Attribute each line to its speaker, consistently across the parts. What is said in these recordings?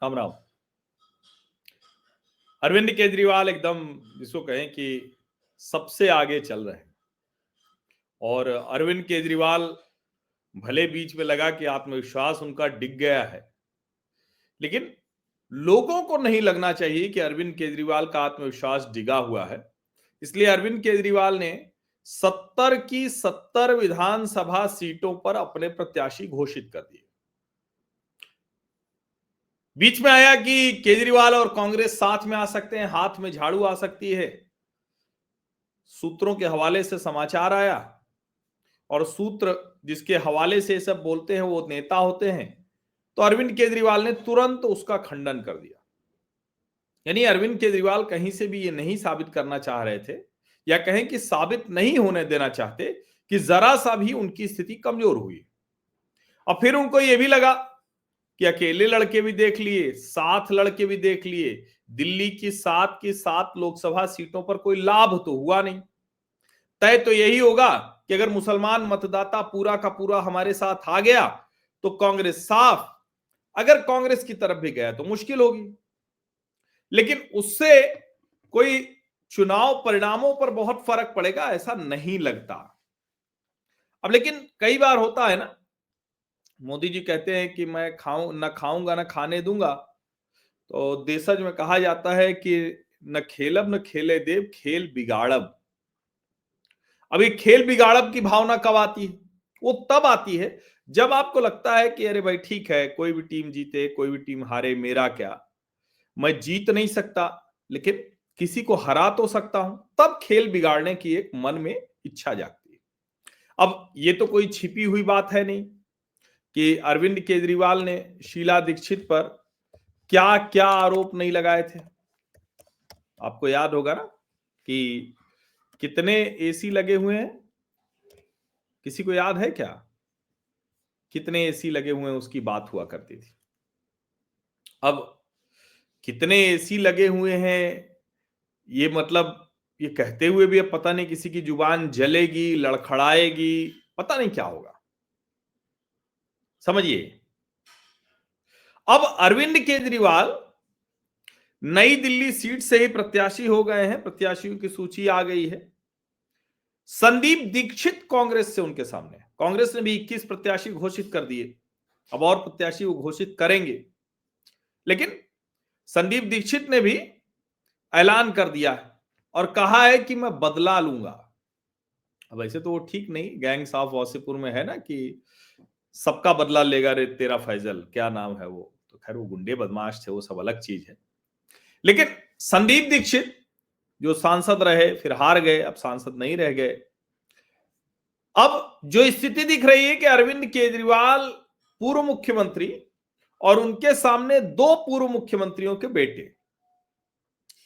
Speaker 1: राम राम। अरविंद केजरीवाल एकदम जिसको कहें कि सबसे आगे चल रहे हैं। और अरविंद केजरीवाल भले बीच में लगा कि आत्मविश्वास उनका डिग गया है, लेकिन लोगों को नहीं लगना चाहिए कि अरविंद केजरीवाल का आत्मविश्वास डिगा हुआ है। इसलिए अरविंद केजरीवाल ने 70 की 70 विधानसभा सीटों पर अपने प्रत्याशी घोषित कर दिए। बीच में आया कि केजरीवाल और कांग्रेस साथ में आ सकते हैं, हाथ में झाड़ू आ सकती है। सूत्रों के हवाले से समाचार आया और सूत्र जिसके हवाले से सब बोलते हैं वो नेता होते हैं। तो अरविंद केजरीवाल ने तुरंत उसका खंडन कर दिया। यानी अरविंद केजरीवाल कहीं से भी ये नहीं साबित करना चाह रहे थे, या कहें कि साबित नहीं होने देना चाहते कि जरा सा भी उनकी स्थिति कमजोर हुई। और फिर उनको ये भी लगा कि अकेले लड़के भी देख लिए, साथ लड़के भी देख लिए, दिल्ली की 7 लोकसभा सीटों पर कोई लाभ तो हुआ नहीं। तय तो यही होगा कि अगर मुसलमान मतदाता पूरा का पूरा हमारे साथ आ गया तो कांग्रेस साफ, अगर कांग्रेस की तरफ भी गया तो मुश्किल होगी। लेकिन उससे कोई चुनाव परिणामों पर बहुत फर्क पड़ेगा ऐसा नहीं लगता। अब लेकिन कई बार होता है ना, मोदी जी कहते हैं कि मैं खाऊंगा ना खाने दूंगा। तो देशज में कहा जाता है कि न खेलब न खेले देव, खेल बिगाड़ब। अभी खेल बिगाड़ब की भावना कब आती है? वो तब आती है जब आपको लगता है कि अरे भाई ठीक है, कोई भी टीम जीते कोई भी टीम हारे, मेरा क्या, मैं जीत नहीं सकता लेकिन किसी को हरा तो सकता हूं। तब खेल बिगाड़ने की एक मन में इच्छा जागती है। अब ये तो कोई छिपी हुई बात है नहीं कि अरविंद केजरीवाल ने शीला दीक्षित पर क्या क्या आरोप नहीं लगाए थे। आपको याद होगा ना कि कितने एसी लगे हुए हैं, किसी को याद है क्या? कितने एसी लगे हुए हैं उसकी बात हुआ करती थी। अब कितने एसी लगे हुए हैं ये मतलब ये कहते हुए भी अब पता नहीं किसी की जुबान जलेगी, लड़खड़ाएगी, पता नहीं क्या होगा। समझिए, अब अरविंद केजरीवाल नई दिल्ली सीट से ही प्रत्याशी हो गए हैं, प्रत्याशियों की सूची आ गई है। संदीप दीक्षित कांग्रेस से उनके सामने, कांग्रेस ने भी 21 प्रत्याशी घोषित कर दिए, अब और प्रत्याशी वो घोषित करेंगे। लेकिन संदीप दीक्षित ने भी ऐलान कर दिया है और कहा है कि मैं बदला लूंगा। अब ऐसे तो वो ठीक नहीं, गैंग्स ऑफ वासेपुर में है ना कि सबका बदला लेगा रे तेरा फैजल, क्या नाम है वो, तो खैर वो गुंडे बदमाश थे, वो सब अलग चीज है। लेकिन संदीप दीक्षित जो सांसद रहे फिर हार गए, अब सांसद नहीं रह गए। अब जो स्थिति दिख रही है कि अरविंद केजरीवाल पूर्व मुख्यमंत्री और उनके सामने 2 पूर्व मुख्यमंत्रियों के बेटे,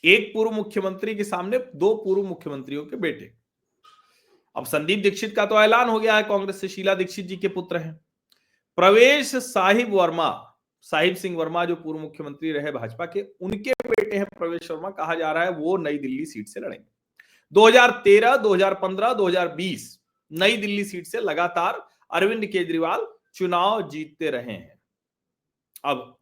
Speaker 1: एक पूर्व मुख्यमंत्री के सामने 2 पूर्व मुख्यमंत्रियों के बेटे। अब संदीप दीक्षित का तो ऐलान हो गया है, कांग्रेस से शीला दीक्षित जी के पुत्र हैं। प्रवेश साहिब वर्मा, साहिब सिंह वर्मा जो पूर्व मुख्यमंत्री रहे भाजपा के, उनके बेटे हैं प्रवेश वर्मा। कहा जा रहा है वो नई दिल्ली सीट से लड़ेंगे। 2013, 2015, 2020 नई दिल्ली सीट से लगातार अरविंद केजरीवाल चुनाव जीतते रहे हैं। अब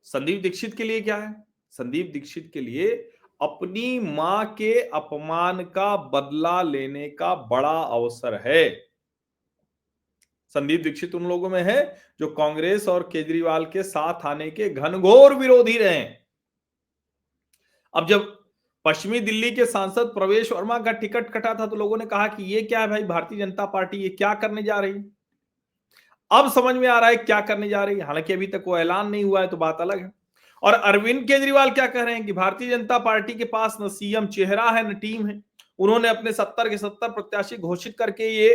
Speaker 1: संदीप दीक्षित के लिए क्या है? संदीप दीक्षित के लिए अपनी मां के अपमान का बदला लेने का बड़ा अवसर है। संदीप दीक्षित उन लोगों में है जो कांग्रेस और केजरीवाल के साथ आने के घनघोर विरोधी रहे। अब जब पश्चिमी दिल्ली के सांसद प्रवेश वर्मा का टिकट कटा था तो लोगों ने कहा कि ये क्या है भाई, भारतीय जनता पार्टी ये क्या करने जा रही है। अब समझ में आ रहा है क्या करने जा रही है, हालांकि अभी तक वो ऐलान नहीं हुआ है तो बात अलग है। और अरविंद केजरीवाल क्या कह रहे हैं कि भारतीय जनता पार्टी के पास न सीएम चेहरा है न टीम है। उन्होंने अपने 70 के 70 प्रत्याशी घोषित करके ये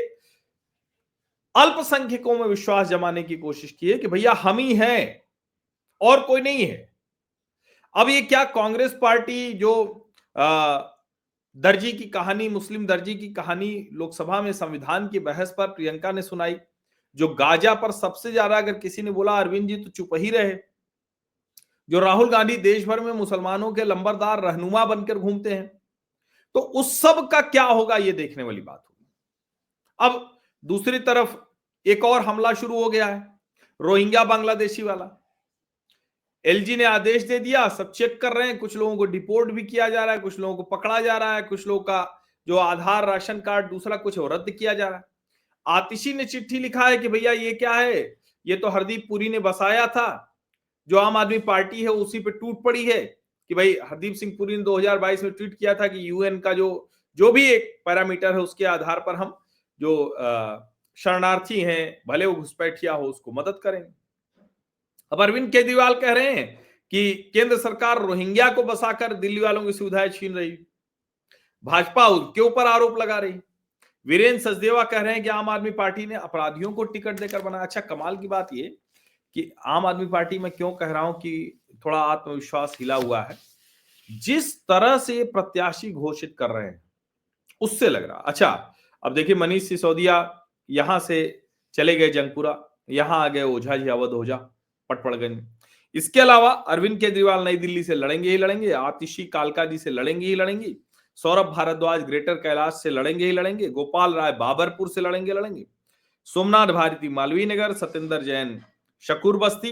Speaker 1: अल्पसंख्यकों में विश्वास जमाने की कोशिश की है कि भैया हम ही हैं और कोई नहीं है। अब ये क्या कांग्रेस पार्टी जो दर्जी की कहानी, मुस्लिम दर्जी की कहानी लोकसभा में संविधान की बहस पर प्रियंका ने सुनाई, जो गाजा पर सबसे ज्यादा अगर किसी ने बोला अरविंद जी तो चुप ही रहे, जो राहुल गांधी देश भर में मुसलमानों के लंबरदार रहनुमा बनकर घूमते हैं, तो उस सब का क्या होगा ये देखने वाली बात होगी। अब दूसरी तरफ एक और हमला शुरू हो गया है, रोहिंग्या बांग्लादेशी वाला। एलजी ने आदेश दे दिया, सब चेक कर रहे हैं, कुछ लोगों को डिपोर्ट भी किया जा रहा है, कुछ लोगों को पकड़ा जा रहा है, कुछ लोगों का जो आधार राशन कार्ड दूसरा कुछ वो रद्द किया जा रहा है। आतिशी ने चिट्ठी लिखा है कि भैया ये क्या है, ये तो हरदीप पुरी ने बसाया था, जो आम आदमी पार्टी है उसी पे टूट पड़ी है कि भाई हरदीप सिंह पुरी ने 2022 में ट्वीट किया था कि यूएन का जो भी एक पैरामीटर है उसके आधार पर हम जो शरणार्थी हैं भले वो घुसपैठिया हो उसको मदद करेंगे। अब अरविंद केजरीवाल कह रहे हैं कि केंद्र सरकार रोहिंग्या को बसाकर दिल्ली वालों की सुविधाएं छीन रही, भाजपा उनके ऊपर आरोप लगा रही। वीरेंद्र सचदेवा कह रहे हैं कि आम आदमी पार्टी ने अपराधियों को टिकट देकर बनाया। अच्छा, कमाल की बात ये कि आम आदमी पार्टी में क्यों कह रहा हूं कि थोड़ा आत्मविश्वास हिला हुआ है, जिस तरह से प्रत्याशी घोषित कर रहे हैं उससे लग रहा। अच्छा, अब देखिए मनीष सिसोदिया यहां से चले गए जंगपुरा, यहां आ गए ओझा जी अवध ओझा पटपड़गंज। इसके अलावा अरविंद केजरीवाल नई दिल्ली से लड़ेंगे ही लड़ेंगे, आतिशी कालका जी से लड़ेंगे ही लड़ेंगे, सौरभ भारद्वाज ग्रेटर कैलाश से लड़ेंगे ही लड़ेंगे, गोपाल राय बाबरपुर से लड़ेंगे लड़ेंगे, सोमनाथ भारती मालवीय नगर, सत्येंद्र जैन शकूर बस्ती।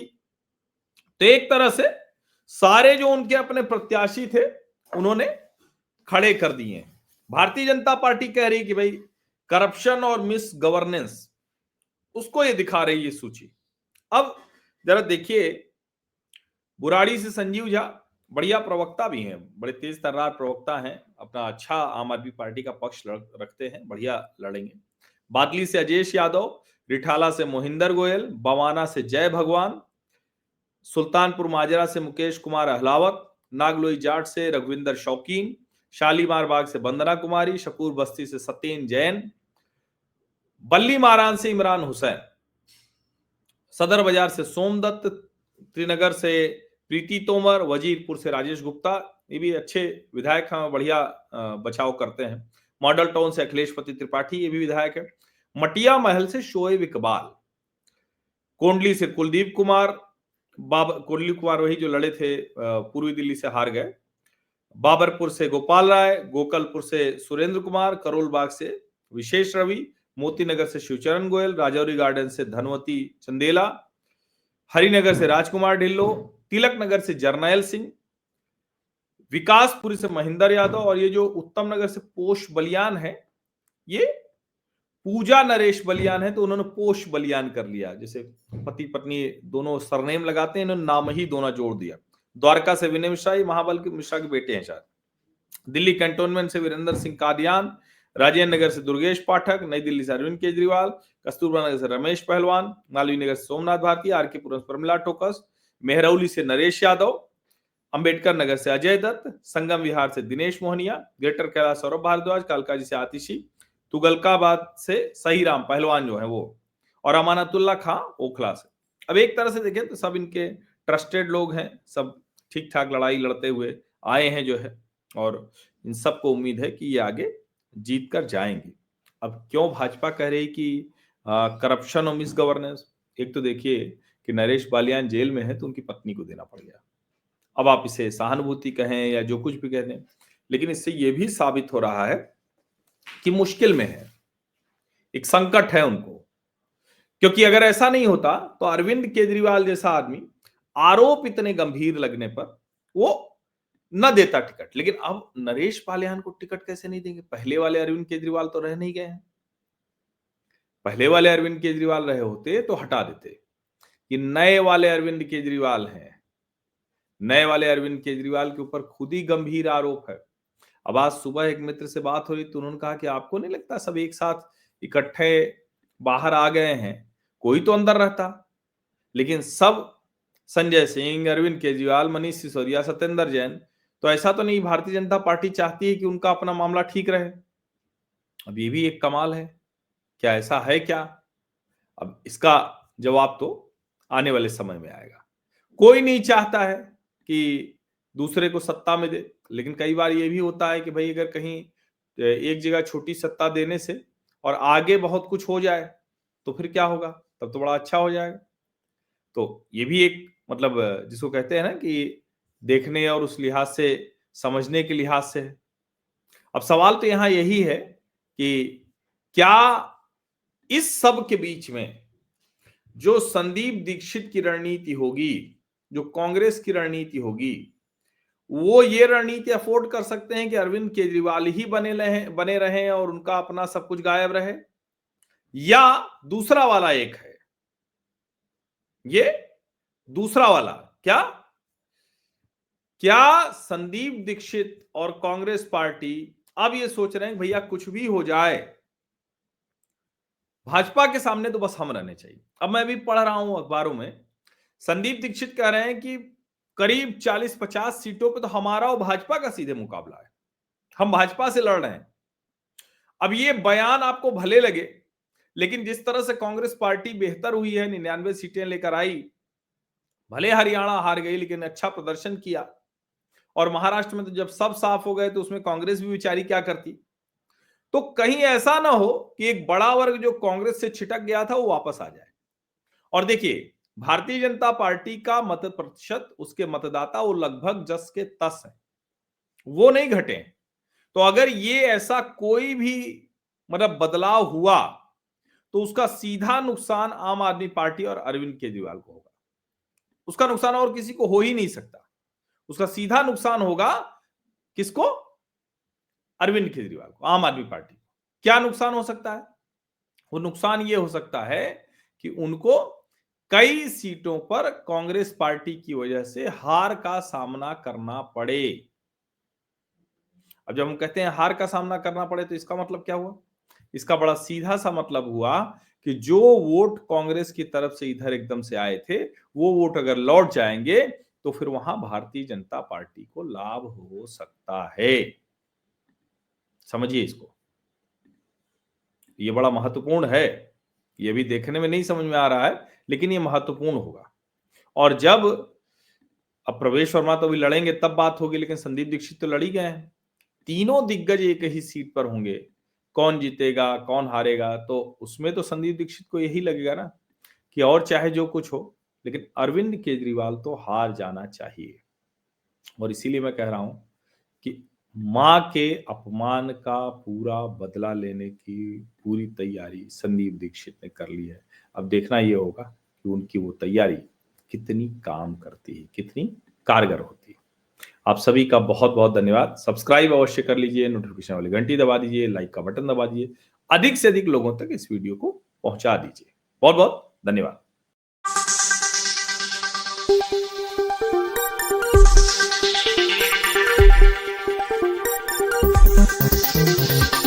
Speaker 1: तो एक तरह से सारे जो उनके अपने प्रत्याशी थे उन्होंने खड़े कर दिए। भारतीय जनता पार्टी कह रही कि भाई करप्शन और मिस गवर्नेंस उसको ये दिखा रही है सूची। अब जरा देखिए, बुराड़ी से संजीव झा बढ़िया प्रवक्ता भी हैं, बड़े तेज तर्रार प्रवक्ता हैं, अपना अच्छा आम आदमी पार्टी का पक्ष रखते हैं, बढ़िया लड़ेंगे। बादली से अजेश यादव, रिठाला से मोहिंदर गोयल, बवाना से जय भगवान, सुल्तानपुर माजरा से मुकेश कुमार अहलावत, नागलोई जाट से रघुविंदर शौकीन, शालीमार बाग से वंदना कुमारी, शकूर बस्ती से सत्येन जैन, बल्ली मारान से इमरान हुसैन, सदर बाजार से सोमदत्त, त्रिनगर से प्रीति तोमर, वजीरपुर से राजेश गुप्ता, ये भी अच्छे विधायक हैं, बढ़िया बचाव करते हैं। मॉडल टाउन से अखिलेश पति त्रिपाठी, ये भी विधायक है। मटिया महल से शोएब इकबाल, कोंडली से कुलदीप कुमार, कुलदीप कुमार वही जो लड़े थे पूर्वी दिल्ली से हार गए, बाबरपुर से गोपाल राय, गोकलपुर से सुरेंद्र कुमार, करोल बाग से विशेष रवि, मोतीनगर से शिवचरण गोयल, राजौरी गार्डन से धनवती चंदेला, हरिनगर से राजकुमार ढिल्लो, तिलक नगर से जरनैल सिंह, विकासपुरी से महेंद्र यादव, और ये जो उत्तम नगर से पोष बलियान है, ये पूजा नरेश बलियान है, तो उन्होंने पोष बलियान कर लिया, जैसे पति पत्नी दोनों सरनेम लगाते हैं, इन्होंने नाम ही दोनों जोड़ दिया। द्वारका से विनय मिश्रा, महाबल के मिश्रा के बेटे हैं शायद। दिल्ली कैंटोनमेंट से वीरेंद्र सिंह कादियान, राजेंद्र नगर से दुर्गेश पाठक, नई दिल्ली से अरविंद केजरीवाल, कस्तूरबा नगर से रमेश पहलवान, मालवीय नगर से सोमनाथ भारती, आरके पुरम से प्रमिला टोकस, मेहरौली से नरेश यादव, अंबेडकर नगर से अजय दत्त, संगम विहार से दिनेश मोहनिया, ग्रेटर कैलाश सौरभ भारद्वाज, कालकाजी से आतिशी, तुगलकाबाद से सही राम पहलवान जो है वो, और अमानतुल्लाह खां ओखला से। अब एक तरह से देखें तो सब इनके ट्रस्टेड लोग हैं, सब ठीक ठाक लड़ाई लड़ते हुए आए हैं जो है, और इन सबको उम्मीद है कि ये आगे जीत कर जाएंगे। अब क्यों भाजपा कह रही कि करप्शन और मिस गवर्नेंस, एक तो देखिए कि नरेश बालियान जेल में है तो उनकी पत्नी को देना पड़ गया। अब आप इसे सहानुभूति कहें या जो कुछ भी कहें, लेकिन इससे यह भी साबित हो रहा है कि मुश्किल में है, एक संकट है उनको। क्योंकि अगर ऐसा नहीं होता तो अरविंद केजरीवाल जैसा आदमी आरोप इतने गंभीर लगने पर वो न देता टिकट। लेकिन अब नरेश बालियान को टिकट कैसे नहीं देंगे? पहले वाले अरविंद केजरीवाल तो रह नहीं गए हैं। पहले वाले अरविंद केजरीवाल रहे होते तो हटा देते, कि नए वाले अरविंद केजरीवाल हैं। नए वाले अरविंद केजरीवाल के ऊपर खुद ही गंभीर आरोप है। अब आज सुबह एक मित्र से बात हुई तो उन्होंने कहा कि आपको नहीं लगता सब एक साथ इकट्ठे बाहर आ गए हैं, कोई तो अंदर रहता। लेकिन सब संजय सिंह, अरविंद केजरीवाल, मनीष सिसोदिया, सत्येंद्र जैन, तो ऐसा तो नहीं भारतीय जनता पार्टी चाहती है कि उनका अपना मामला ठीक रहे। अब ये भी एक कमाल है, क्या ऐसा है क्या? अब इसका जवाब तो आने वाले समय में आएगा। कोई नहीं चाहता है कि दूसरे को सत्ता में दे, लेकिन कई बार ये भी होता है कि भाई अगर कहीं एक जगह छोटी सत्ता देने से और आगे बहुत कुछ हो जाए तो फिर क्या होगा? तब तो बड़ा अच्छा हो जाएगा। तो ये भी एक मतलब जिसको कहते हैं ना कि देखने और उस लिहाज से समझने के लिहाज से है। अब सवाल तो यहां यही है कि क्या इस सब के बीच में जो संदीप दीक्षित की रणनीति होगी जो कांग्रेस की रणनीति होगी, वो ये रणनीति अफोर्ड कर सकते हैं कि अरविंद केजरीवाल ही बने रहें और उनका अपना सब कुछ गायब रहे, या दूसरा वाला एक है, ये दूसरा वाला क्या संदीप दीक्षित और कांग्रेस पार्टी अब ये सोच रहे हैं भैया कुछ भी हो जाए, भाजपा के सामने तो बस हम रहने चाहिए। अब मैं भी पढ़ रहा हूं अखबारों में, संदीप दीक्षित कह रहे हैं कि करीब 40-50 सीटों पे तो हमारा और भाजपा का सीधे मुकाबला है, हम भाजपा से लड़ रहे हैं। अब ये बयान आपको भले लगे, लेकिन जिस तरह से कांग्रेस पार्टी बेहतर हुई है, 99 सीटें लेकर आई, भले हरियाणा हार गई लेकिन अच्छा प्रदर्शन किया, और महाराष्ट्र में तो जब सब साफ हो गए तो उसमें कांग्रेस भी बेचारी क्या करती। तो कहीं ऐसा ना हो कि एक बड़ा वर्ग जो कांग्रेस से छिटक गया था वो वापस आ जाए। और देखिए, भारतीय जनता पार्टी का मत प्रतिशत, उसके मतदाता वो लगभग 10 के 10 है, वो नहीं घटे। तो अगर ये ऐसा कोई भी मतलब बदलाव हुआ तो उसका सीधा नुकसान आम आदमी पार्टी और अरविंद केजरीवाल को होगा। उसका नुकसान और किसी को हो ही नहीं सकता। उसका सीधा नुकसान होगा किसको? अरविंद केजरीवाल को, आम आदमी पार्टी को। क्या नुकसान हो सकता है? वो नुकसान ये हो सकता है कि उनको कई सीटों पर कांग्रेस पार्टी की वजह से हार का सामना करना पड़े। अब जब हम कहते हैं हार का सामना करना पड़े तो इसका मतलब क्या हुआ? इसका बड़ा सीधा सा मतलब हुआ कि जो वोट कांग्रेस की तरफ से इधर एकदम से आए थे, वो वोट अगर लौट जाएंगे तो फिर वहां भारतीय जनता पार्टी को लाभ हो सकता है। समझिए इसको, ये बड़ा महत्वपूर्ण है। ये भी देखने में नहीं समझ में आ रहा है, लेकिन ये महत्वपूर्ण होगा। और जब अब प्रवेश वर्मा तो अभी लड़ेंगे तब बात होगी, लेकिन संदीप दीक्षित तो लड़ ही गए हैं। तीनों दिग्गज एक ही सीट पर होंगे, कौन जीतेगा कौन हारेगा, तो उसमें तो संदीप दीक्षित को यही लगेगा ना कि और चाहे जो कुछ हो, लेकिन अरविंद केजरीवाल तो हार जाना चाहिए। और इसीलिए मैं कह रहा हूं कि मां के अपमान का पूरा बदला लेने की पूरी तैयारी संदीप दीक्षित ने कर ली है। अब देखना यह होगा कि उनकी वो तैयारी कितनी काम करती है, कितनी कारगर होती है। आप सभी का बहुत बहुत धन्यवाद। सब्सक्राइब अवश्य कर लीजिए, नोटिफिकेशन वाली घंटी दबा दीजिए, लाइक का बटन दबा दीजिए, अधिक से अधिक लोगों तक इस वीडियो को पहुंचा दीजिए। बहुत बहुत धन्यवाद।
Speaker 2: Thank you.